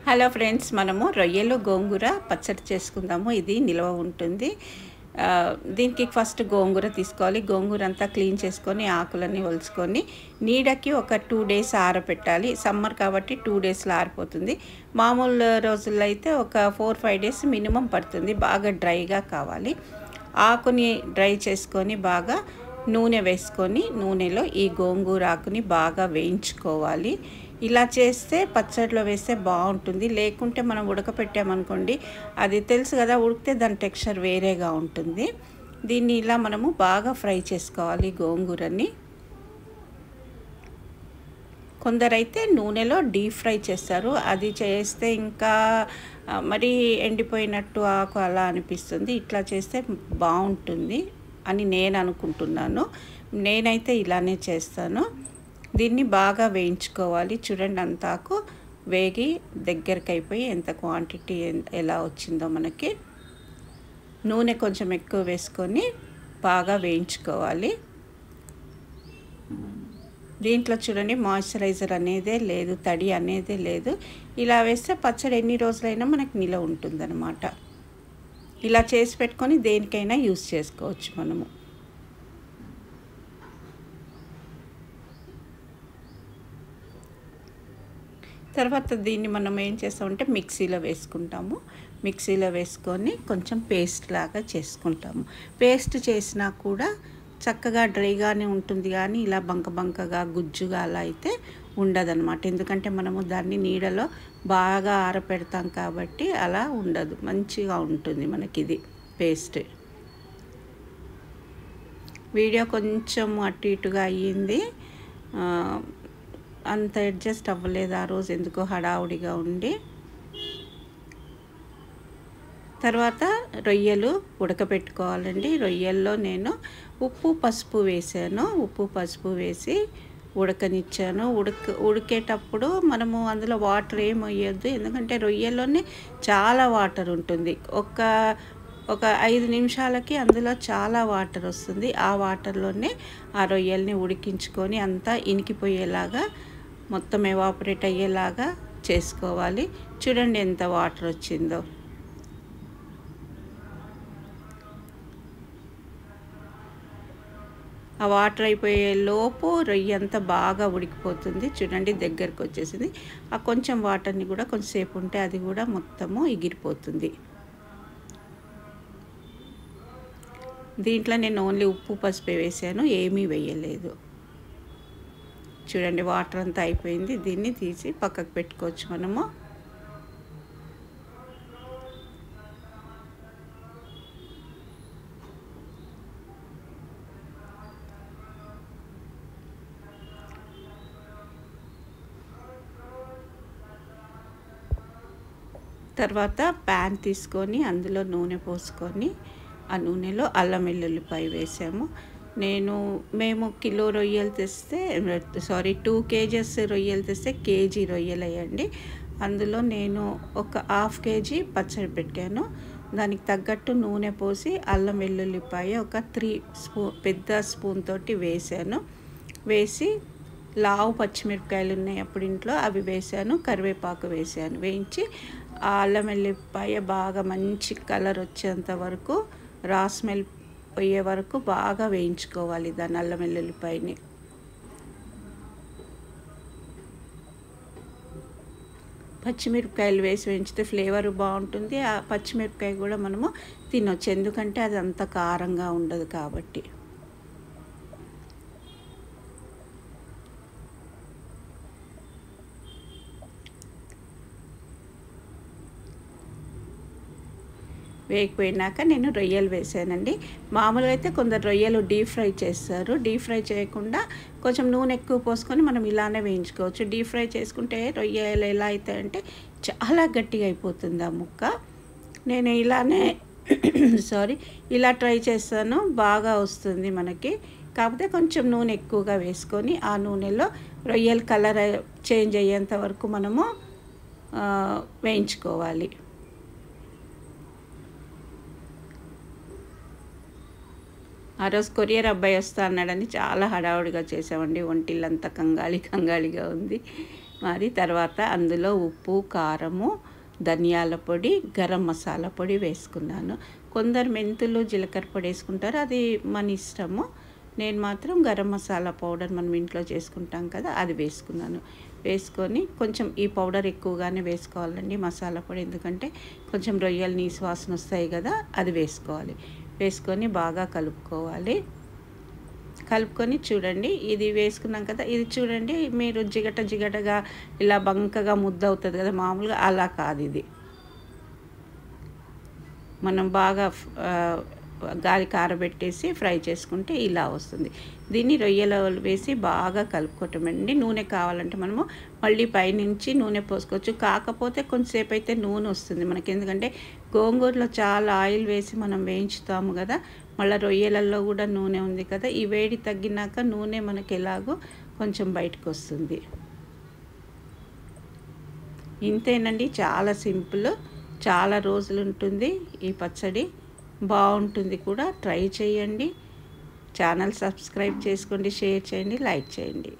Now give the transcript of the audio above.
Hello friends, మనము రొయ్యలు గోంగూర పచ్చడి చేసుకుందాము. ఇది నిల్వ ఉంటుంది. దీనికి ఫస్ట్ గోంగూర తీసుకోవాలి. గోంగూర అంతా క్లీన్ చేసుకొని ఆకులన్నీ ఒలుచుకొని నీడకి ఒక 2 days ఆరబెట్టాలి. సమ్మర్ కాబట్టి 2 daysలో ఆరిపోతుంది. మామూలు రోజుల్లో అయితే ఒక 4-5 days మినిమం పడుతుంది. బాగా డ్రైగా కావాలి. ఆకుని డ్రై చేసుకొని బాగా నూనె వేసుకొని నూనెలో ఈ గోంగూర ఆకుని బాగా వేయించుకోవాలి. ఇలా చేస్తే పచ్చడిలో వేస్తే బాగుంటుంది. లేకుంటే మనం ఉడకపెట్టామనుకోండి, అది తెలుసు కదా, ఉడికితే దాని టెక్స్చర్ వేరేగా ఉంటుంది. దీన్ని ఇలా మనము బాగా ఫ్రై చేసుకోవాలి గోంగూరని. కొందరైతే నూనెలో డీప్ ఫ్రై చేస్తారు. అది చేస్తే ఇంకా మరీ ఎండిపోయినట్టు ఆకు అలా అనిపిస్తుంది. ఇట్లా చేస్తే బాగుంటుంది అని నేను అనుకుంటున్నాను. నేనైతే ఇలానే చేస్తాను. దీన్ని బాగా వేయించుకోవాలి. చూడండి, అంతాకు వేగి దగ్గరికి అయిపోయి ఎంత క్వాంటిటీ ఎలా వచ్చిందో మనకి. నూనె కొంచెం ఎక్కువ వేసుకొని బాగా వేయించుకోవాలి. దీంట్లో చూడండి, మాయిశ్చరైజర్ అనేదే లేదు, తడి అనేదే లేదు. ఇలా వేస్తే పచ్చడి ఎన్ని రోజులైనా మనకి నిలవ ఉంటుందన్నమాట. ఇలా చేసి పెట్టుకొని దేనికైనా యూస్ చేసుకోవచ్చు మనము. తర్వాత దీన్ని మనం ఏం చేస్తామంటే మిక్సీలో వేసుకుంటాము. మిక్సీలో వేసుకొని కొంచెం పేస్ట్ లాగా చేసుకుంటాము. పేస్ట్ చేసినా కూడా చక్కగా డ్రైగానే ఉంటుంది, కానీ ఇలా బంకగా గుజ్జుగా అలా అయితే ఉండదన్నమాట. ఎందుకంటే మనము దాన్ని నీడలో బాగా ఆరపెడతాం కాబట్టి అలా ఉండదు, మంచిగా ఉంటుంది మనకి ఇది పేస్ట్. వీడియో కొంచెం అటు ఇటుగా అయ్యింది, అంత అడ్జస్ట్ అవ్వలేదు ఆ రోజు, ఎందుకో హడావుడిగా ఉండి. తర్వాత రొయ్యలు ఉడకబెట్టుకోవాలండి. రొయ్యల్లో నేను ఉప్పు పసుపు వేసాను. ఉప్పు పసుపు వేసి ఉడకనిచ్చాను. ఉడికేటప్పుడు మనము అందులో వాటర్ ఏం వేయొద్దు, ఎందుకంటే రొయ్యల్లోనే చాలా వాటర్ ఉంటుంది. ఒక 5 నిమిషాలకి అందులో చాలా వాటర్ వస్తుంది. ఆ వాటర్లోనే ఆ రొయ్యల్ని ఉడికించుకొని అంతా ఇనికిపోయేలాగా, మొత్తం ఎవాపరేట్ అయ్యేలాగా చేసుకోవాలి. చూడండి ఎంత వాటర్ వచ్చిందో. ఆ వాటర్ అయిపోయే లోపు రొయ్య అంతా బాగా ఉడికిపోతుంది. చూడండి, దగ్గరకు వచ్చేసింది. ఆ కొంచెం వాటర్ని కూడా కొంచెంసేపు ఉంటే అది కూడా మొత్తము ఎగిరిపోతుంది. దీంట్లో నేను ఓన్లీ ఉప్పు పసుపు వేసాను, ఏమీ వేయలేదు. చూడండి, వాటర్ అంతా అయిపోయింది. దీన్ని తీసి పక్కకు పెట్టుకోవచ్చు మనము. తర్వాత ప్యాన్ తీసుకొని అందులో నూనె పోసుకొని ఆ నూనెలో అల్లం వెల్లుల్లిపాయ వేసాము. మేము కిలో రొయ్యలు తెస్తే 2 kgs రొయ్యలు తెస్తే కేజీ రొయ్యలు అయ్యండి. అందులో నేను ఒక 1/2 kg పచ్చడి పెట్టాను. దానికి తగ్గట్టు నూనె పోసి అల్లం వెల్లుల్లిపాయ ఒక 3 పెద్ద స్పూన్ తోటి వేసాను. వేసి లావు పచ్చిమిరపకాయలు ఉన్నాయి అప్పుడు ఇంట్లో, అవి వేసాను. కరివేపాకు వేసాను. వేయించి ఆ అల్లం వెల్లుల్లిపాయ బాగా మంచి కలర్ వచ్చేంత వరకు, రా స్మెల్ పోయే వరకు బాగా వేయించుకోవాలి దాన్ని, అల్లం వెల్లుల్లిపాయని. పచ్చిమిరపకాయలు వేసి వేయించితే ఫ్లేవర్ బాగుంటుంది. ఆ పచ్చిమిరపకాయ కూడా మనము తినొచ్చు, ఎందుకంటే అది అంత కారంగా ఉండదు కాబట్టి. వేగిపోయినాక నేను రొయ్యలు వేసానండి. మామూలుగా అయితే కొందరు రొయ్యలు డీప్ ఫ్రై చేస్తారు. డీప్ ఫ్రై చేయకుండా కొంచెం నూనె ఎక్కువ పోసుకొని మనం ఇలానే వేయించుకోవచ్చు. డీప్ ఫ్రై చేసుకుంటే రొయ్యలు ఎలా అవుతాయంటే చాలా గట్టిగా అయిపోతుంది ఆ ముక్క. నేను ఇలానే ఇలా ట్రై చేస్తాను, బాగా వస్తుంది మనకి. కాకపోతే కొంచెం నూనె ఎక్కువగా వేసుకొని ఆ నూనెలో రొయ్యల కలర్ చేంజ్ అయ్యేంత వరకు మనము వేయించుకోవాలి. ఆ రోజు కొరియర్ అబ్బాయి వస్తా అన్నాడని చాలా హడావుడిగా చేసామండి. ఒంటిల్లంతా కంగాళిగా ఉంది. మరి తర్వాత అందులో ఉప్పు, కారము, ధనియాల పొడి, గరం మసాలా పొడి వేసుకున్నాను. కొందరు మెంతులు, జీలకర్ర పొడి వేసుకుంటారు, అది మన ఇష్టము. నేను మాత్రం గరం మసాలా పౌడర్ మనం ఇంట్లో చేసుకుంటాం కదా, అది వేసుకున్నాను. వేసుకొని కొంచెం ఈ పౌడర్ ఎక్కువగానే వేసుకోవాలండి, మసాలా పొడి, ఎందుకంటే కొంచెం రొయ్యలు నీసు వాసన వస్తాయి కదా, అది వేసుకోవాలి. వేసుకొని బాగా కలుపుకోవాలి. కలుపుకొని చూడండి, ఇది వేసుకున్నాం కదా, ఇది చూడండి మీరు జిగటగా ఇలా బంకగా ముద్ద అవుతుంది కదా మామూలుగా, అలా కాదు ఇది. మనం బాగా గాలి కారబెట్టేసి ఫ్రై చేసుకుంటే ఇలా వస్తుంది. దీన్ని రొయ్యలో వేసి బాగా కలుపుకోవటమండి. నూనె కావాలంటే మనము మళ్ళీ పైనుంచి నూనె పోసుకోవచ్చు, కాకపోతే కొంచెంసేపు అయితే నూనె వస్తుంది మనకి, ఎందుకంటే గోంగూరలో చాలా ఆయిల్ వేసి మనం వేయించుతాము కదా, మళ్ళీ రొయ్యలలో కూడా నూనె ఉంది కదా, ఈ వేడి తగ్గినాక నూనె మనకి ఎలాగో కొంచెం బయటకు వస్తుంది. ఇంతేనండి, చాలా సింపుల్, చాలా రోజులు ఉంటుంది ఈ పచ్చడి, బాగుంటుంది కూడా. ట్రై చేయండి. ఛానల్ సబ్స్క్రైబ్ చేసుకోండి, షేర్ చేయండి, లైక్ చేయండి.